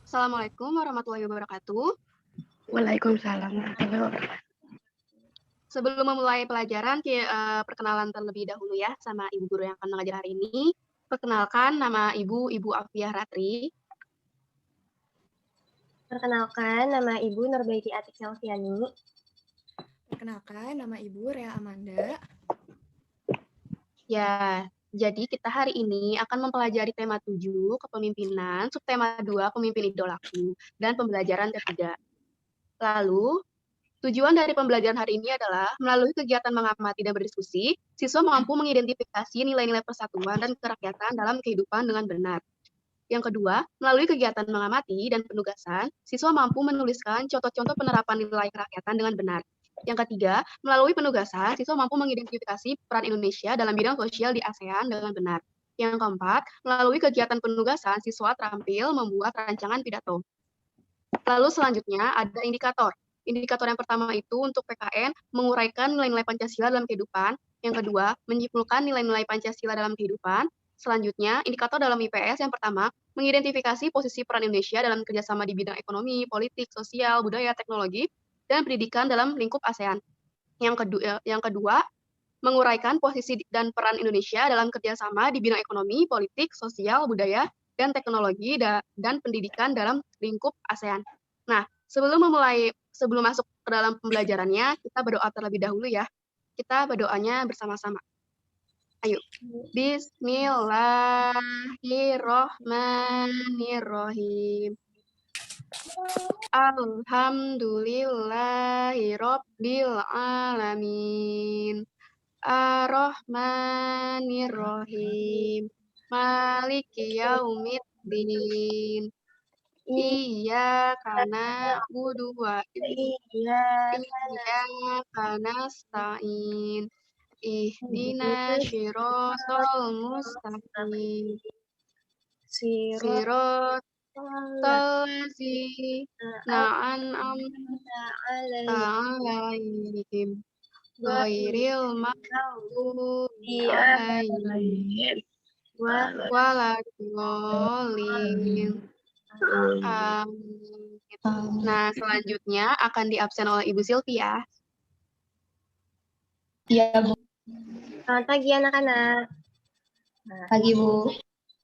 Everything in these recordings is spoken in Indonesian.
Assalamualaikum warahmatullahi wabarakatuh. Waalaikumsalam warahmatullahi wabarakatuh. Sebelum memulai pelajaran, perkenalan terlebih dahulu ya sama ibu guru yang akan mengajar hari ini. Perkenalkan, nama Ibu Afiah Ratri. Perkenalkan, nama Ibu Nurbaiti Atik Selviani. Perkenalkan, nama Ibu Rea Amanda. Ya, jadi kita hari ini akan mempelajari tema 7, kepemimpinan, subtema 2, pemimpin idolaku, dan pembelajaran ketiga. Lalu, tujuan dari pembelajaran hari ini adalah melalui kegiatan mengamati dan berdiskusi, siswa mampu mengidentifikasi nilai-nilai persatuan dan kerakyatan dalam kehidupan dengan benar. Yang kedua, melalui kegiatan mengamati dan penugasan, siswa mampu menuliskan contoh-contoh penerapan nilai kerakyatan dengan benar. Yang ketiga, melalui penugasan, siswa mampu mengidentifikasi peran Indonesia dalam bidang sosial di ASEAN dengan benar. Yang keempat, melalui kegiatan penugasan, siswa terampil membuat rancangan pidato. Lalu selanjutnya ada indikator. Indikator yang pertama itu untuk PKN, menguraikan nilai-nilai Pancasila dalam kehidupan. Yang kedua, menyimpulkan nilai-nilai Pancasila dalam kehidupan. Selanjutnya, indikator dalam IPS yang pertama, mengidentifikasi posisi peran Indonesia dalam kerjasama di bidang ekonomi, politik, sosial, budaya, teknologi, dan pendidikan dalam lingkup ASEAN. Yang kedua, menguraikan posisi dan peran Indonesia dalam kerjasama di bidang ekonomi, politik, sosial, budaya, dan teknologi, dan pendidikan dalam lingkup ASEAN. Nah, sebelum masuk ke dalam pembelajarannya, kita berdoa terlebih dahulu ya. Kita berdoanya bersama-sama. Ayo. Bismillahirrohmanirrohim. Alhamdulillahirabbil alamin. Ar-Rahmanir-Rahim. Maliki yaumiddin. Iyyaka na'budu wa iyyaka nasta'in. Ihdina shiratal mustaqim. Siratal ladzina an'amta 'alaihim. Ghairil maghdubi 'alaihim waladhdallin. Amin. Nah, selanjutnya akan diabsen oleh Ibu Sylvia. Iya, Bu. Selamat pagi anak-anak. Nah, Pagi, Bu.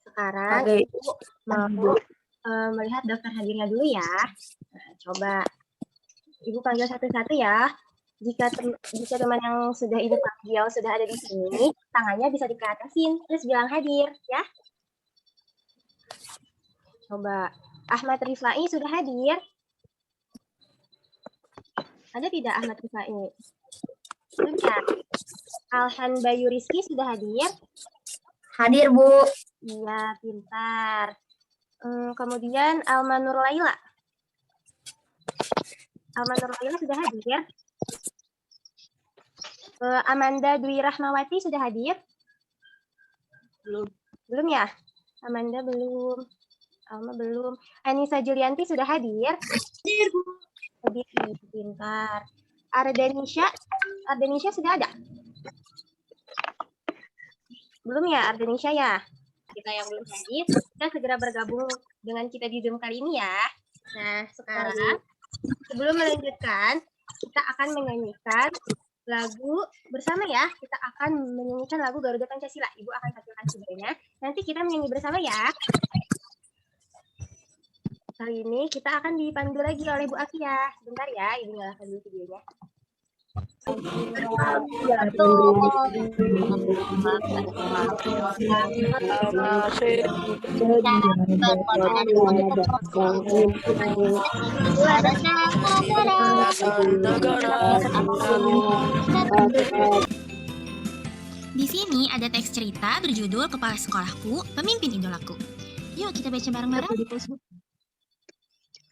sekarang Pagi. Ibu mau melihat daftar hadirnya dulu ya. Nah, coba Ibu panggil satu-satu ya. Jika teman yang sudah Ibu panggil sudah ada di sini, tangannya bisa dikeatasin, terus bilang hadir ya. Coba Ahmad Rifai sudah hadir? Ada tidak Ahmad Rifai? Belum ya? Alhan Bayu Rizky sudah hadir? Hadir, Bu. Iya, pintar. Kemudian Alma Nur Laila. Alma Nur Laila sudah hadir? Amanda Dwi Rahmawati sudah hadir? Belum. Belum ya? Amanda belum. Alma belum. Anissa Julianti sudah hadir? Hadir, Bu. Hadir, pintar. Ardenisha sudah ada? Belum ya, Ardenisha ya? Kita yang belum hadir, kita segera bergabung dengan kita di Zoom kali ini ya. Nah, sekarang sebelum melanjutkan, kita akan menyanyikan lagu bersama ya. Kita akan menyanyikan lagu Garuda Pancasila. Ibu akan tampilkan videonya. Nanti kita menyanyi bersama ya. Kali ini kita akan dipandu lagi oleh Bu Afia. Sebentar ya, Ibu nyalakan dulu videonya. Di sini ada teks cerita berjudul Kepala Sekolahku, Pemimpin Idolaku. Yuk kita baca bareng-bareng.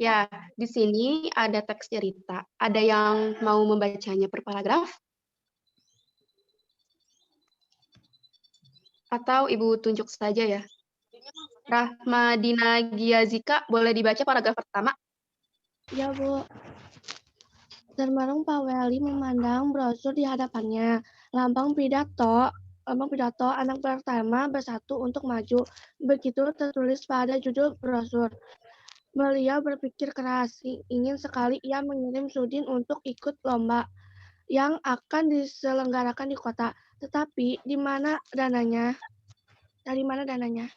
Ya, di sini ada teks cerita. Ada yang mau membacanya per paragraf? Atau Ibu tunjuk saja ya? Rahmadina Giazika, boleh dibaca paragraf pertama? Ya, Bu. Termenung Pak Weli memandang brosur di hadapannya. Lambang pidato anak pertama bersatu untuk maju. Begitu tertulis pada judul brosur. Beliau berpikir keras, ingin sekali ia mengirim Sudin untuk ikut lomba yang akan diselenggarakan di kota. Tetapi di mana dananya? Dari mana dananya?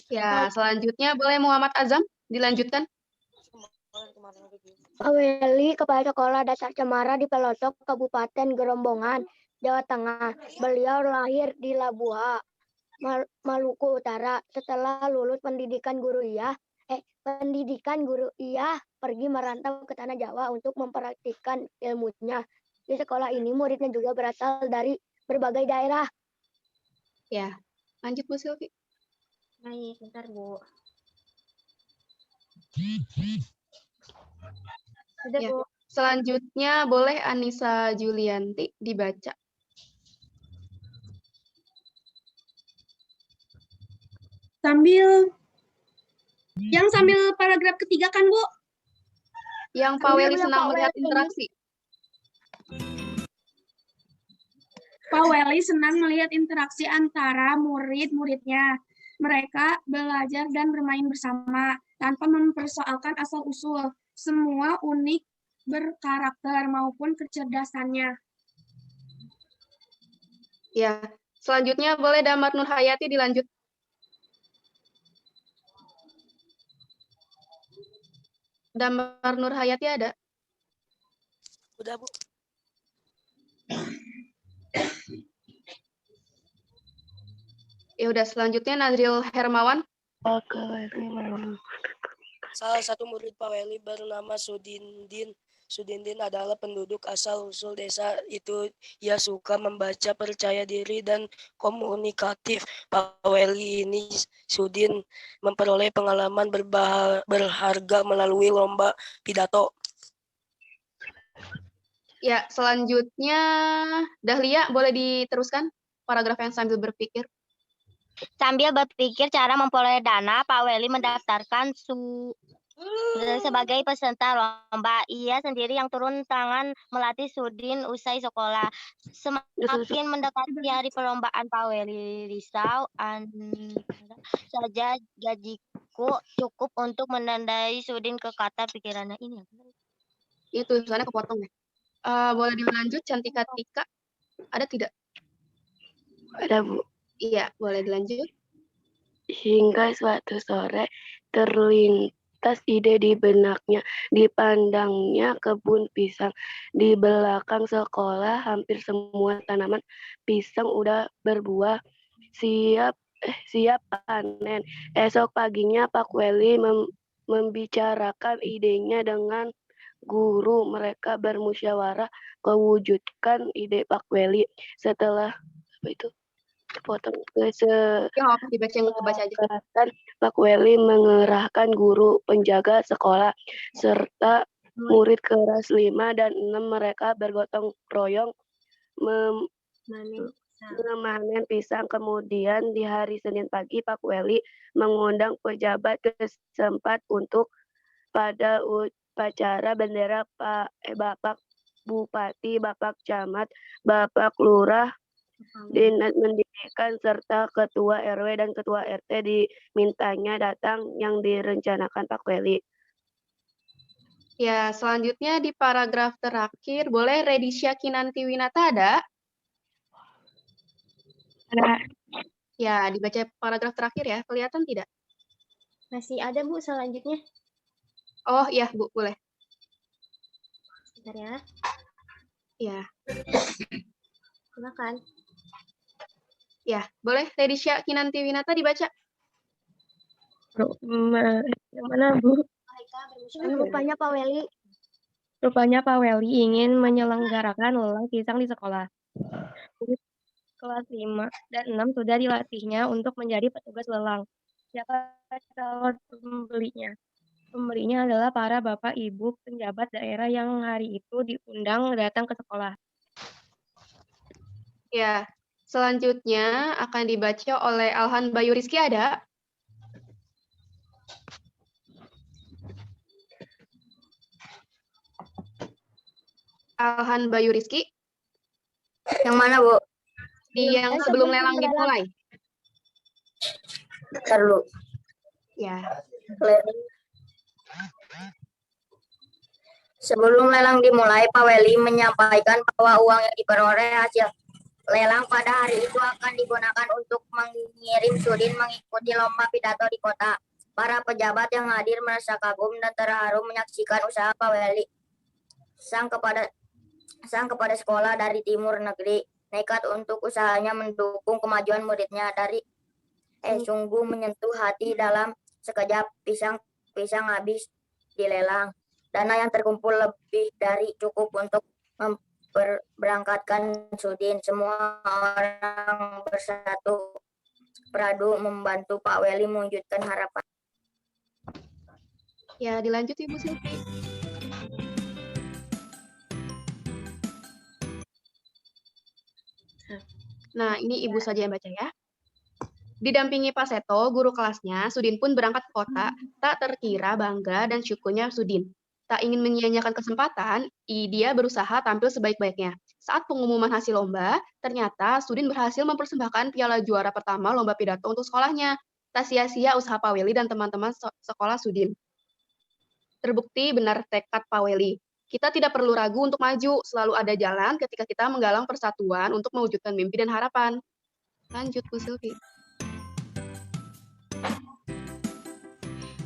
Ya, selanjutnya boleh Muhammad Azam dilanjutkan. Pak Weli, Kepala Sekolah Dasar Cemara di pelosok Kabupaten Gerombongan, Jawa Tengah. Beliau lahir di Labuha, Maluku Utara. Setelah lulus pendidikan guru ia pergi merantau ke Tanah Jawa untuk mempraktikkan ilmunya. Di sekolah ini muridnya juga berasal dari berbagai daerah. Ya, lanjut Bu Silvi. Baik, bentar Bu. Sudah Ya. Bu. Selanjutnya boleh Anissa Julianti dibaca. Sambil paragraf ketiga kan, Bu? Yang Pak Weli senang melihat interaksi. Pak Weli senang melihat interaksi antara murid-muridnya. Mereka belajar dan bermain bersama tanpa mempersoalkan asal-usul. Semua unik berkarakter maupun kecerdasannya. Ya, selanjutnya boleh Damar Nur Hayati dilanjut. Damar Nur Hayati ada? Udah, Bu. Ya udah, selanjutnya Nazril Hermawan. Salah satu murid Pak Weli bernama Sudindin. Sudindin adalah penduduk asal-usul desa itu. Ia suka membaca, percaya diri, dan komunikatif. Pak Weli ini, Sudin, memperoleh pengalaman berharga melalui lomba pidato. Ya, selanjutnya Dahlia boleh diteruskan paragraf yang sambil berpikir. Sambil berpikir cara memperoleh dana, Pak Weli mendaftarkan sebagai peserta lomba. Ia sendiri yang turun tangan melatih Sudin usai sekolah. Semakin mendekati hari perlombaan, Pak Weli risau, saja gajiku cukup untuk menandai Sudin ke kata pikirannya ini. Ini tulisannya kepotong ya. Boleh dilanjut, Cantika Tika. Ada tidak? Ada, Bu. Iya, boleh dilanjut. Hingga suatu sore terlintas ide di benaknya. Dipandangnya kebun pisang. Di belakang sekolah hampir semua tanaman pisang udah berbuah. Siap panen. Esok paginya Pak Weli membicarakan idenya dengan guru. Mereka bermusyawarah mewujudkan ide Pak Weli. Setelah potong Ya, dibaca yang kebaca aja. Pak Weli mengerahkan guru penjaga sekolah serta murid kelas 5 dan 6. Mereka bergotong royong memanen pisang. Kemudian di hari Senin pagi Pak Weli mengundang pejabat setempat untuk pada upacara bendera Bapak Bupati, Bapak Camat, Bapak Lurah, Dinas Pendidikan serta Ketua RW dan Ketua RT dimintanya datang yang direncanakan Pak Weli. Ya, selanjutnya di paragraf terakhir, boleh Redisha Kinanti Winata ada? Ada. Ya, dibaca paragraf terakhir ya, kelihatan tidak? Masih ada Bu selanjutnya. Oh iya, Bu, boleh. Bentar ya. Ya. Silakan. Ya, boleh Redisha Kinanti Winata dibaca. Yang mana, Bu? Rupanya Pak Weli ingin menyelenggarakan lelang pisang di sekolah. Kelas 5 dan 6 sudah dilatihnya untuk menjadi petugas lelang. Siapa calon pembelinya? Pembelinya adalah para bapak ibu penjabat daerah yang hari itu diundang datang ke sekolah. Ya, selanjutnya akan dibaca oleh Alhan Bayu Rizky ada? Alhan Bayu Rizky. Yang mana, Bu? Yang sebelum lelang dimulai. Bentar dulu. Ya. Lelang. Sebelum lelang dimulai, Pak Weli menyampaikan bahwa uang yang diperoleh hasil lelang pada hari itu akan digunakan untuk mengirim Sudin mengikuti lomba pidato di kota. Para pejabat yang hadir merasa kagum dan terharu menyaksikan usaha Pak Weli. Sang kepada sekolah dari timur negeri nekat untuk usahanya mendukung kemajuan muridnya dari sungguh menyentuh hati dalam sekejap pisang habis dilelang. Dana yang terkumpul lebih dari cukup untuk memberangkatkan Sudin. Semua orang bersatu padu membantu Pak Weli mewujudkan harapan. Ya, dilanjut Ibu Silvi. Nah, ini Ibu saja yang baca ya. Didampingi Pak Seto, guru kelasnya, Sudin pun berangkat ke kota. Tak terkira bangga dan syukurnya Sudin. Tak ingin menyia-nyiakan kesempatan, dia berusaha tampil sebaik-baiknya. Saat pengumuman hasil lomba, ternyata Sudin berhasil mempersembahkan piala juara pertama lomba pidato untuk sekolahnya. Tak sia-sia usaha Pak Weli dan teman-teman sekolah Sudin. Terbukti benar tekad Pak Weli. Kita tidak perlu ragu untuk maju, selalu ada jalan ketika kita menggalang persatuan untuk mewujudkan mimpi dan harapan. Lanjut, Bu Silvi.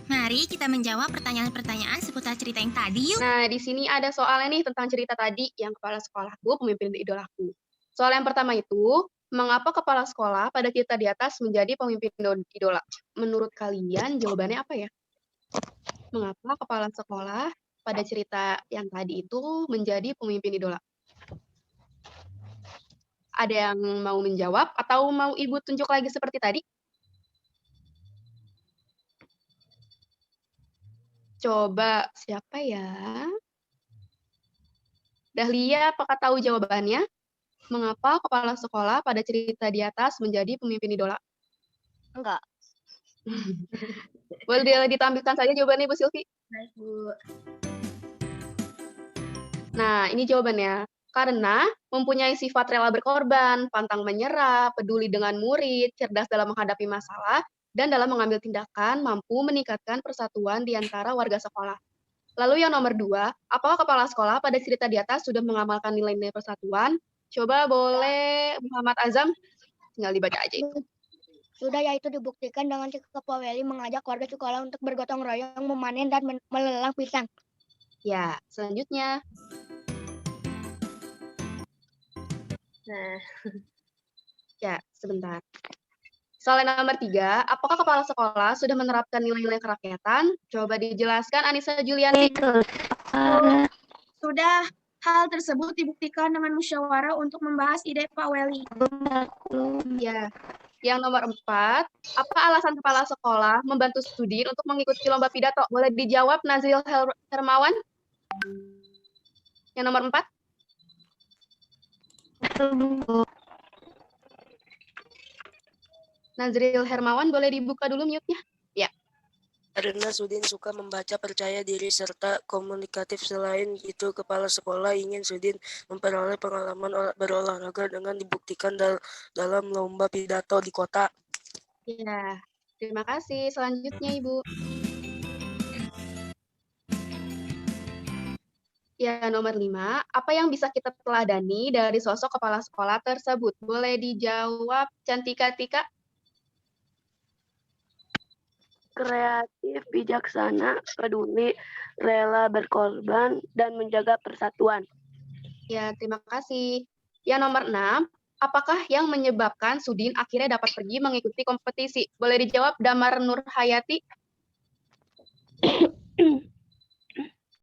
Mari kita menjawab pertanyaan-pertanyaan seputar cerita yang tadi yuk. Nah, di sini ada soalnya nih tentang cerita tadi yang kepala sekolahku, pemimpin idolaku. Soal yang pertama itu, mengapa kepala sekolah pada cerita di atas menjadi pemimpin idola? Menurut kalian jawabannya apa ya? Mengapa kepala sekolah pada cerita yang tadi itu menjadi pemimpin idola? Ada yang mau menjawab atau mau Ibu tunjuk lagi seperti tadi? Coba siapa ya? Dahlia, apakah tahu jawabannya? Mengapa kepala sekolah pada cerita di atas menjadi pemimpin idola? Enggak. Boleh ditampilkan saja jawabannya, Bu Silvi? Baik, Bu. Nah, ini jawabannya. Karena mempunyai sifat rela berkorban, pantang menyerah, peduli dengan murid, cerdas dalam menghadapi masalah, dan dalam mengambil tindakan mampu meningkatkan persatuan di antara warga sekolah. Lalu yang nomor 2, apakah kepala sekolah pada cerita di atas sudah mengamalkan nilai-nilai persatuan? Coba boleh Muhammad Azam, tinggal dibaca aja itu. Sudah, yaitu dibuktikan dengan sikap Pak Weli mengajak warga sekolah untuk bergotong royong memanen dan melelang pisang. Ya, selanjutnya. Nah, Ya, sebentar. Soal nomor 3, apakah kepala sekolah sudah menerapkan nilai-nilai kerakyatan? Coba dijelaskan, Anissa Julianti. Sudah, hal tersebut dibuktikan dengan musyawarah untuk membahas ide Pak Weli. Ya. Yang nomor 4, apa alasan kepala sekolah membantu Sudin untuk mengikuti lomba pidato? Boleh dijawab, Nazril Hermawan? Yang nomor 4? Nazril Hermawan, boleh dibuka dulu mute-nya? Ya. Karena Sudin suka membaca, percaya diri, serta komunikatif. Selain itu, kepala sekolah ingin Sudin memperoleh pengalaman berolahraga dengan dibuktikan dalam lomba pidato di kota. Ya, terima kasih. Selanjutnya, Ibu. Ya, nomor 5, apa yang bisa kita teladani dari sosok kepala sekolah tersebut? Boleh dijawab, Cantika Tika? Kreatif, bijaksana, peduli, rela berkorban, dan menjaga persatuan. Ya, terima kasih. Yang nomor 6, apakah yang menyebabkan Sudin akhirnya dapat pergi mengikuti kompetisi? Boleh dijawab, Damar Nur Hayati?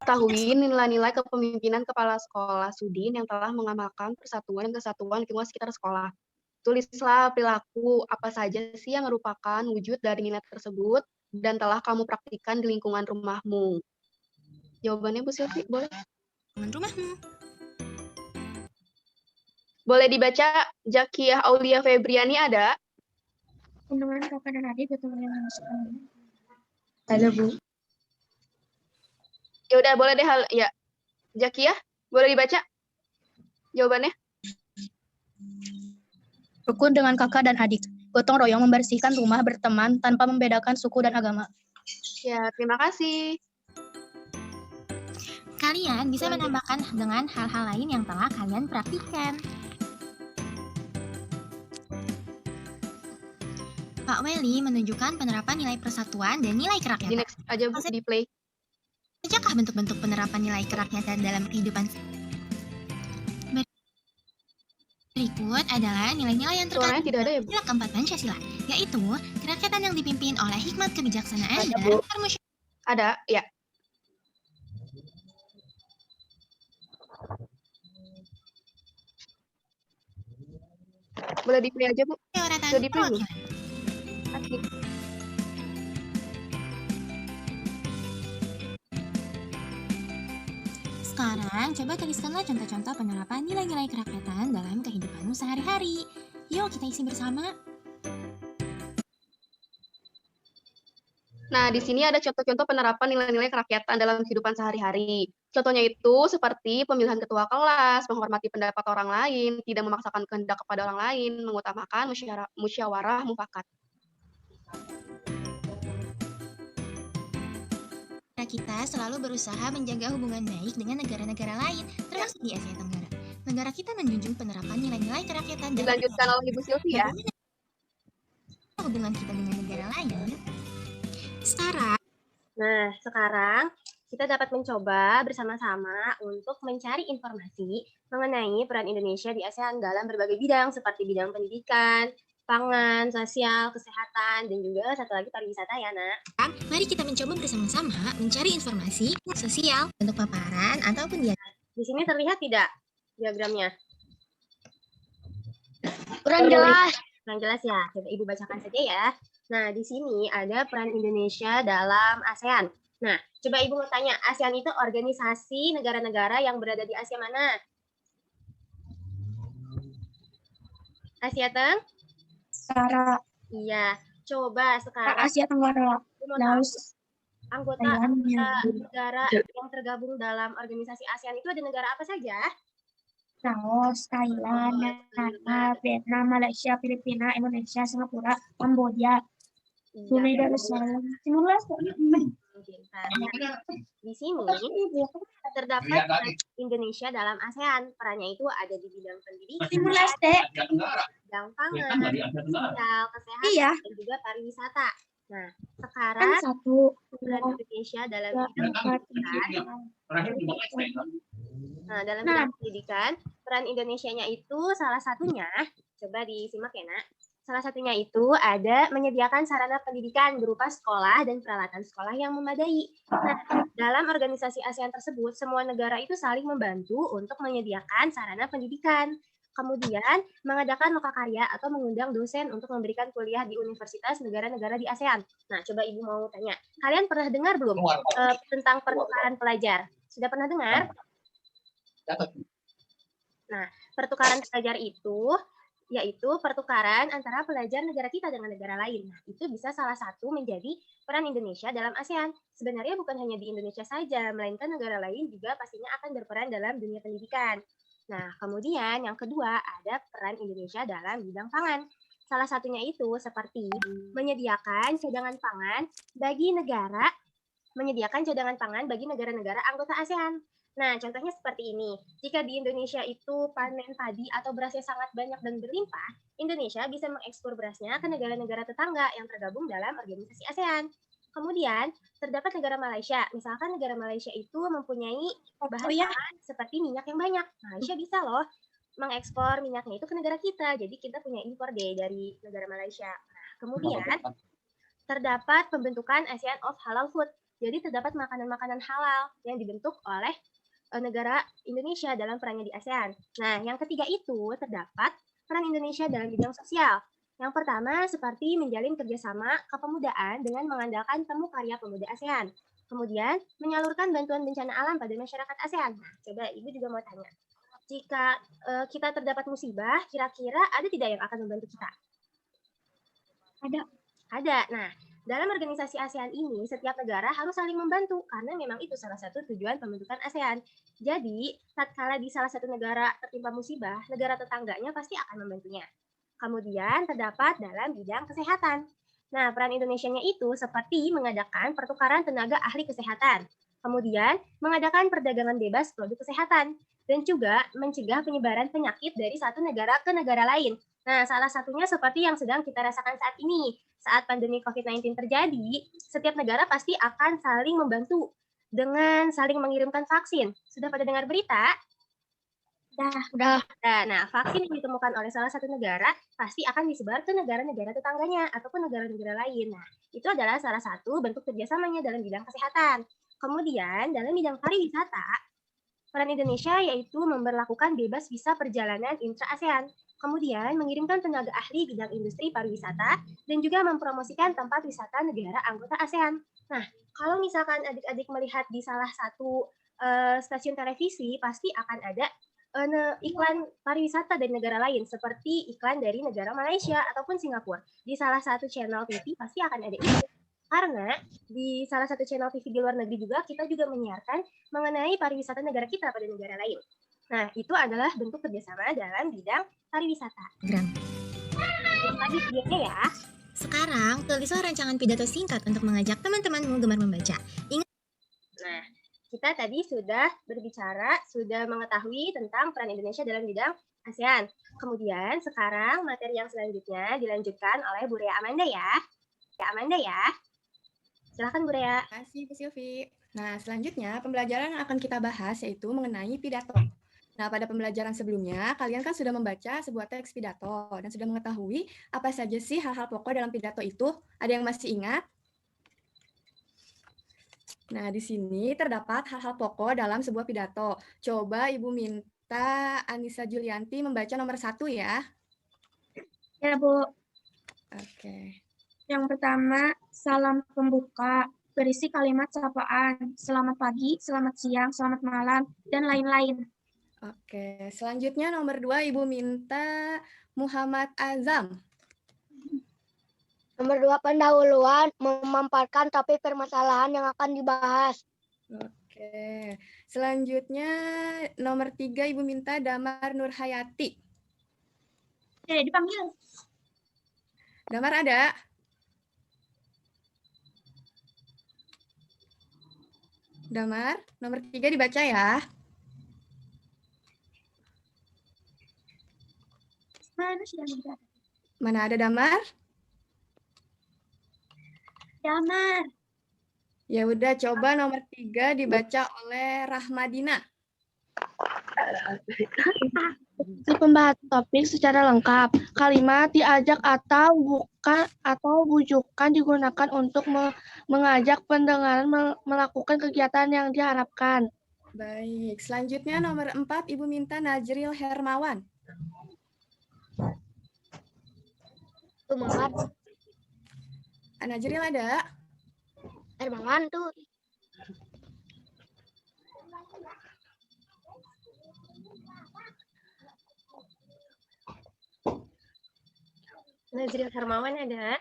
Ketahui nilai-nilai kepemimpinan kepala sekolah Sudin yang telah mengamalkan persatuan dan kesatuan lingkungan sekitar sekolah. Tulislah perilaku apa saja sih yang merupakan wujud dari nilai tersebut dan telah kamu praktikkan di lingkungan rumahmu. Jawabannya Bu Silvi, boleh? Lingkungan rumahmu. Boleh dibaca, Zakiyah Aulia Febriani ada? Dengan kakak dan adik bertemu dengan sekolah. ada, Bu. Ya udah, boleh deh ya. Zakiyah, boleh dibaca jawabannya? Rukun dengan kakak dan adik. Gotong royong membersihkan rumah, berteman tanpa membedakan suku dan agama. Ya, terima kasih. Kalian bisa menambahkan dengan hal-hal lain yang telah kalian praktikkan. Pak Welly menunjukkan penerapan nilai persatuan dan nilai Di kerakyatan. next aja Bu, di play. Apakah bentuk-bentuk penerapan nilai kerakyatan dalam kehidupan? Berikut adalah nilai-nilai yang Suaranya tidak ada ya, Bu? sila keempat Pancasila, yaitu kerakyatan yang dipimpin oleh hikmat kebijaksanaan Ada, dan Bu. permusyawaratan. Ada, ya. Boleh di play aja, Bu. Sudah di play belum? Asik. Sekarang, coba tuliskanlah contoh-contoh penerapan nilai-nilai kerakyatan dalam kehidupanmu sehari-hari. Yuk, kita isi bersama. Nah, di sini ada contoh-contoh penerapan nilai-nilai kerakyatan dalam kehidupan sehari-hari. Contohnya itu seperti pemilihan ketua kelas, menghormati pendapat orang lain, tidak memaksakan kehendak kepada orang lain, mengutamakan musyawarah mufakat. Kita selalu berusaha menjaga hubungan baik dengan negara-negara lain, termasuk di Asia Tenggara. Negara kita menjunjung penerapan nilai-nilai kerakyatan dalam Dilanjutkan oleh Ibu Sylvia. bagaimana hubungan kita dengan negara lain. Sekarang kita dapat mencoba bersama-sama untuk mencari informasi mengenai peran Indonesia di ASEAN dalam berbagai bidang seperti bidang pendidikan, pangan, sosial, kesehatan, dan juga satu lagi pariwisata ya, Nak. Mari kita mencoba bersama-sama mencari informasi sosial, bentuk paparan, ataupun diagram. Di sini terlihat tidak diagramnya? Kurang jelas. Kurang jelas ya? Coba Ibu bacakan saja ya. Nah, di sini ada peran Indonesia dalam ASEAN. Nah, coba Ibu mau tanya, ASEAN itu organisasi negara-negara yang berada di Asia mana? Asia Tenggara, Iya. Coba sekarang Asia Tenggara, Ibu mau tahu Laos, anggota Thailand, negara yang tergabung dalam organisasi ASEAN itu ada negara apa saja? Laos, Thailand, Myanmar, Vietnam, Malaysia, Filipina, Indonesia, Singapura, Kamboja, Brunei Darussalam, Timur Leste. Di sini terdapat Indonesia dalam ASEAN. Perannya itu ada di bidang pendidikan, Timur Leste. bidang pangan, sosial, kesehatan, Iya. dan juga pariwisata. Nah, Kan sekarang satu, peran Indonesia dalam dua, bidang empat, pendidikan. Nah, dalam Nah. bidang pendidikan, peran Indonesianya itu salah satunya, coba disimak ya, Nak. Salah satunya itu ada menyediakan sarana pendidikan berupa sekolah dan peralatan sekolah yang memadai. Nah, dalam organisasi ASEAN tersebut, semua negara itu saling membantu untuk menyediakan sarana pendidikan. Kemudian, mengadakan lokakarya atau mengundang dosen untuk memberikan kuliah di universitas negara-negara di ASEAN. Nah, coba Ibu mau tanya, kalian pernah dengar belum tentang pertukaran pelajar? Sudah pernah dengar? Nah, pertukaran pelajar itu yaitu pertukaran antara pelajar negara kita dengan negara lain. Nah, itu bisa salah satu menjadi peran Indonesia dalam ASEAN. Sebenarnya bukan hanya di Indonesia saja, melainkan negara lain juga pastinya akan berperan dalam dunia pendidikan. Nah, kemudian yang kedua ada peran Indonesia dalam bidang pangan. Salah satunya itu seperti menyediakan cadangan pangan bagi negara-negara anggota ASEAN. Nah, contohnya seperti ini. Jika di Indonesia itu panen padi atau berasnya sangat banyak dan berlimpah, Indonesia bisa mengekspor berasnya ke negara-negara tetangga yang tergabung dalam organisasi ASEAN. Kemudian, terdapat negara Malaysia. Misalkan negara Malaysia itu mempunyai bahan pangan seperti minyak yang banyak. Malaysia bisa loh mengekspor minyaknya itu ke negara kita. Jadi kita punya impor deh dari negara Malaysia. Nah, kemudian terdapat pembentukan ASEAN of Halal Food. Jadi terdapat makanan-makanan halal yang dibentuk oleh negara Indonesia dalam perannya di ASEAN. Nah, yang ketiga itu terdapat peran Indonesia dalam bidang sosial. Yang pertama seperti menjalin kerjasama kepemudaan dengan mengandalkan temu karya pemuda ASEAN. Kemudian menyalurkan bantuan bencana alam pada masyarakat ASEAN. Nah, coba Ibu juga mau tanya, jika kita terdapat musibah, kira-kira ada tidak yang akan membantu kita? Ada. Nah, dalam organisasi ASEAN ini, setiap negara harus saling membantu karena memang itu salah satu tujuan pembentukan ASEAN. Jadi, tatkala di salah satu negara tertimpa musibah, negara tetangganya pasti akan membantunya. Kemudian terdapat dalam bidang kesehatan. Nah, peran Indonesianya itu seperti mengadakan pertukaran tenaga ahli kesehatan, kemudian mengadakan perdagangan bebas produk kesehatan, dan juga mencegah penyebaran penyakit dari satu negara ke negara lain. Nah, salah satunya seperti yang sedang kita rasakan saat ini. Saat pandemi COVID-19 terjadi, setiap negara pasti akan saling membantu dengan saling mengirimkan vaksin. Sudah pada dengar berita? Udah. Nah, vaksin yang ditemukan oleh salah satu negara pasti akan disebar ke negara-negara tetangganya ataupun negara-negara lain. Nah, itu adalah salah satu bentuk kerjasamanya dalam bidang kesehatan. Kemudian, dalam bidang pariwisata, peran Indonesia yaitu memberlakukan bebas visa perjalanan intra-ASEAN, kemudian mengirimkan tenaga ahli bidang industri pariwisata, dan juga mempromosikan tempat wisata negara anggota ASEAN. Nah, kalau misalkan adik-adik melihat di salah satu stasiun televisi, pasti akan ada iklan pariwisata dari negara lain, seperti iklan dari negara Malaysia ataupun Singapura. Di salah satu channel TV pasti akan ada itu. Karena di salah satu channel TV di luar negeri juga, kita juga menyiarkan mengenai pariwisata negara kita pada negara lain. Nah, itu adalah bentuk kerjasama dalam bidang pariwisata. Lagi videonya ya. Sekarang, tulislah rancangan pidato singkat untuk mengajak teman-temanmu gemar membaca. Nah, kita tadi sudah berbicara, sudah mengetahui tentang peran Indonesia dalam bidang ASEAN. Kemudian sekarang materi yang selanjutnya dilanjutkan oleh Bu Rea Amanda ya. Silakan Bu Rea. Terima kasih, Bu Silvi. Nah, selanjutnya pembelajaran yang akan kita bahas yaitu mengenai pidato. Nah, pada pembelajaran sebelumnya, kalian kan sudah membaca sebuah teks pidato dan sudah mengetahui apa saja sih hal-hal pokok dalam pidato itu. Ada yang masih ingat? Nah, di sini terdapat hal-hal pokok dalam sebuah pidato. Coba Ibu minta Anissa Julianti membaca nomor 1 ya. Ya, Bu. Oke. Yang pertama, salam pembuka, berisi kalimat sapaan, selamat pagi, selamat siang, selamat malam, dan lain-lain. Oke, selanjutnya nomor 2 Ibu minta Muhammad Azam. Nomor 2, pendahuluan memaparkan topik permasalahan yang akan dibahas. Oke, selanjutnya nomor 3 Ibu minta Damar Nurhayati. Ya, dipanggil. Damar ada? Damar, nomor 3 dibaca ya. Mana sih Damar? Mana ada Damar? Damar. Ya udah, coba nomor 3 dibaca oleh Rahmadina. Si pembahasan topik secara lengkap. Kalimat diajak atau bukan atau bujukan digunakan untuk mengajak pendengar melakukan kegiatan yang diharapkan. Baik, selanjutnya nomor 4 Ibu minta Najril Hermawan. Semangat. Najril ada? Hermawan tuh. Nazril Hermawan ada?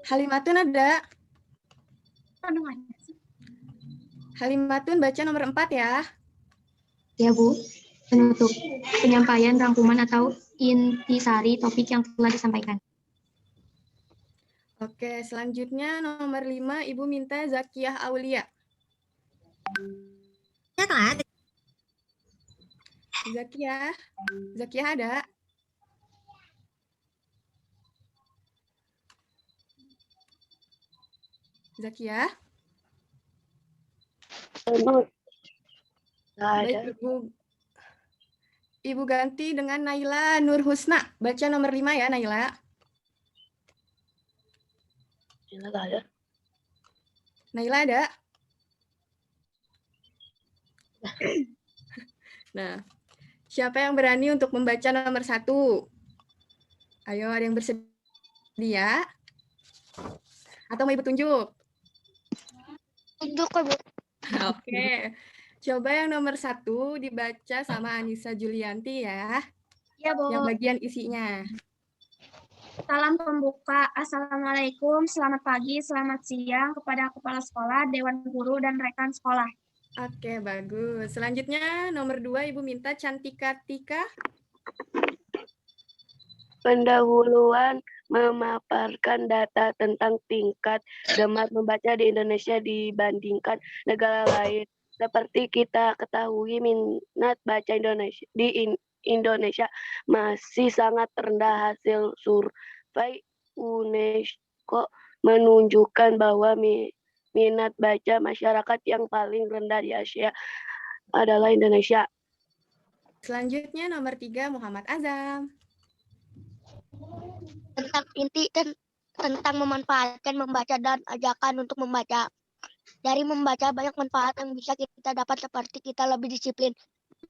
Halimatun ada? Halimatun baca nomor 4 ya. Ya, Bu. Penutup penyampaian rangkuman atau intisari topik yang telah disampaikan. Oke, selanjutnya nomor 5 Ibu minta Zakiyah Aulia. Zakiyah ada? Zakiyah? Baik, Ibu ganti dengan Naila Nur Husna. Baca nomor 5 ya, Naila. Naila nggak ada. Naila ada? Nah, siapa yang berani untuk membaca nomor 1? Ayo, ada yang bersedia? Atau mau Ibu tunjuk? Tunjuk, Bu. Oke. Coba yang nomor 1 dibaca sama Anissa Julianti ya. Ya, Bu. Yang bagian isinya. Salam pembuka. Assalamualaikum, selamat pagi, selamat siang kepada kepala sekolah, dewan guru, dan rekan sekolah. Oke, bagus. Selanjutnya nomor 2 Ibu minta Cantika Tika. Pendahuluan memaparkan data tentang tingkat gemar membaca di Indonesia dibandingkan negara lain. Seperti kita ketahui, minat baca Indonesia masih sangat rendah. Hasil survei UNESCO menunjukkan bahwa minat baca masyarakat yang paling rendah di Asia adalah Indonesia. Selanjutnya nomor 3 Muhammad Azam. Tentang memanfaatkan membaca dan ajakan untuk membaca. Dari membaca banyak manfaat yang bisa kita dapat, seperti kita lebih disiplin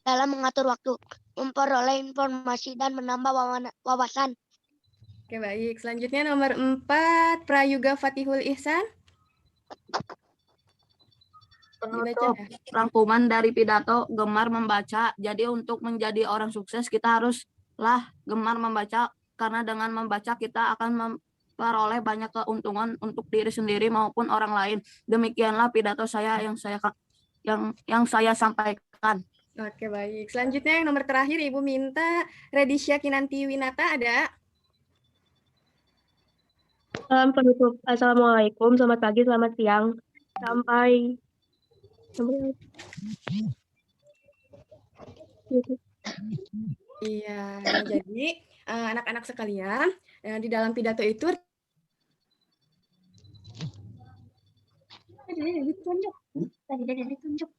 dalam mengatur waktu, memperoleh informasi, dan menambah wawasan. Oke, baik. Selanjutnya nomor 4 Prayoga Fatihul Ihsan. Penutup rangkuman dari pidato gemar membaca. Jadi untuk menjadi orang sukses kita haruslah gemar membaca, karena dengan membaca kita akan memperoleh banyak keuntungan untuk diri sendiri maupun orang lain. Demikianlah pidato saya yang saya sampaikan. Oke, baik. Selanjutnya yang nomor terakhir Ibu minta Redisha Kinanti Winata ada. Salam penutup. Assalamualaikum, selamat pagi, selamat siang. Sampai. Iya, nah jadi anak-anak sekalian, di dalam pidato itu Tadi ditunjuk.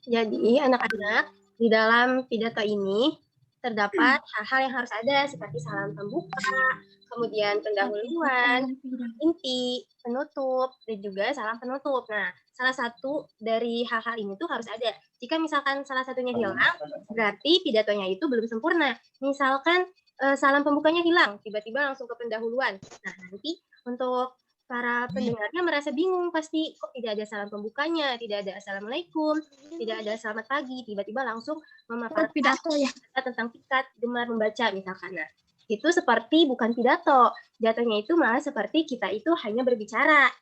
Jadi anak-anak, di dalam pidato ini terdapat hal-hal yang harus ada seperti salam pembuka, kemudian pendahuluan, inti, penutup, dan juga salam penutup. Nah, salah satu dari hal-hal ini tuh harus ada. Jika misalkan salah satunya hilang, berarti pidatonya itu belum sempurna. Misalkan salam pembukanya hilang, tiba-tiba langsung ke pendahuluan. Nah, nanti untuk para pendengarnya merasa bingung pasti, kok tidak ada salam pembukanya, tidak ada assalamualaikum, tidak ada selamat pagi, tiba-tiba langsung memaparkan pidato ya tentang tingkat gemar membaca misalkan. Nah, itu seperti bukan pidato, jatuhnya itu malah seperti kita itu hanya berbicara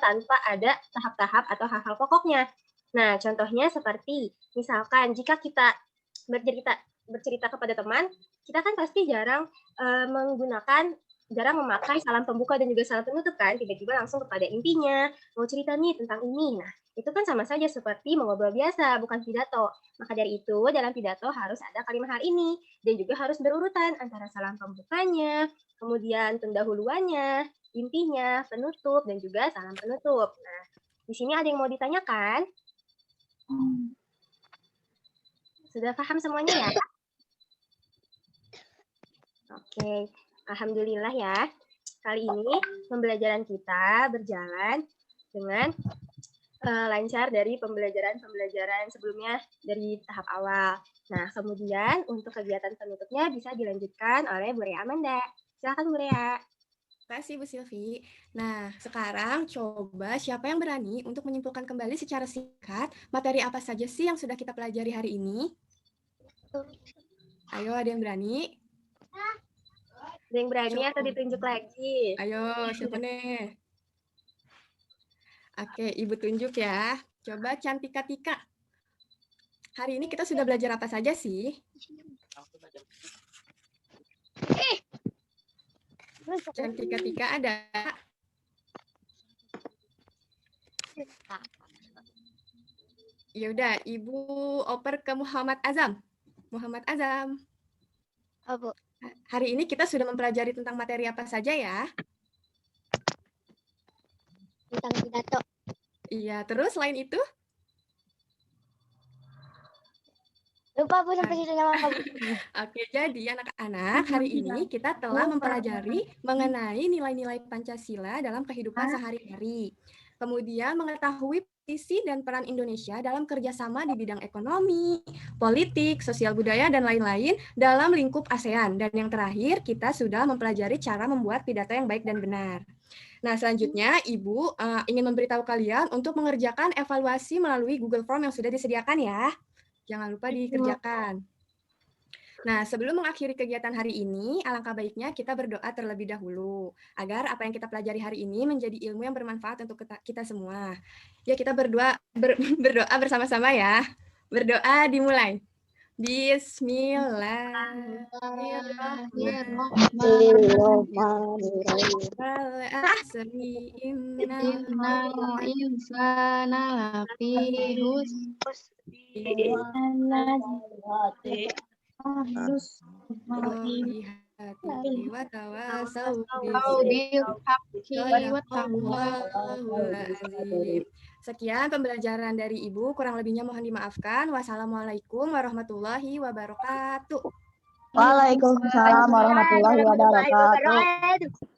tanpa ada tahap-tahap atau hal-hal pokoknya. Nah, contohnya seperti misalkan jika kita bercerita kepada teman, kita kan pasti jarang memakai salam pembuka dan juga salam penutup kan, tiba-tiba langsung kepada intinya, mau cerita nih tentang ini. Nah, itu kan sama saja seperti mengobrol biasa, bukan pidato. Maka dari itu, dalam pidato harus ada kalimat hal ini, dan juga harus berurutan antara salam pembukanya, kemudian pendahuluannya, intinya, penutup, dan juga salam penutup. Nah, di sini ada yang mau ditanyakan? Sudah paham semuanya ya? Oke. Alhamdulillah ya, kali ini pembelajaran kita berjalan dengan lancar dari pembelajaran sebelumnya dari tahap awal. Nah, kemudian untuk kegiatan penutupnya bisa dilanjutkan oleh Bu Rea Amanda. Silakan Bu Rea. Terima kasih Bu Silvi. Nah, sekarang coba siapa yang berani untuk menyimpulkan kembali secara singkat materi apa saja sih yang sudah kita pelajari hari ini? Ayo, ada yang berani? Ada yang berani atau ditunjuk lagi? Ayo, siapa nih? Oke, Ibu tunjuk ya. Coba Cantika Tika. Hari ini kita sudah belajar apa saja sih? Cantika Tika ada? Ya udah, Ibu oper ke Muhammad Azam. Muhammad Azam. Bu. Hari ini kita sudah mempelajari tentang materi apa saja ya? Tentang pidato. Iya, terus selain itu? Lupa Bu sampai situ Bu. Oke, jadi anak-anak hari ini kita telah mempelajari mengenai nilai-nilai Pancasila dalam kehidupan sehari-hari. Kemudian mengetahui posisi dan peran Indonesia dalam kerjasama di bidang ekonomi, politik, sosial budaya, dan lain-lain dalam lingkup ASEAN. Dan yang terakhir, kita sudah mempelajari cara membuat pidato yang baik dan benar. Nah, selanjutnya Ibu ingin memberitahu kalian untuk mengerjakan evaluasi melalui Google Form yang sudah disediakan ya. Jangan lupa dikerjakan. Nah, sebelum mengakhiri kegiatan hari ini, alangkah baiknya kita berdoa terlebih dahulu agar apa yang kita pelajari hari ini menjadi ilmu yang bermanfaat untuk kita semua. Ya, kita berdoa bersama-sama ya. Berdoa dimulai. Sekian pembelajaran dari Ibu, kurang lebihnya mohon dimaafkan. Wassalamualaikum warahmatullahi wabarakatuh. Waalaikumsalam warahmatullahi wabarakatuh.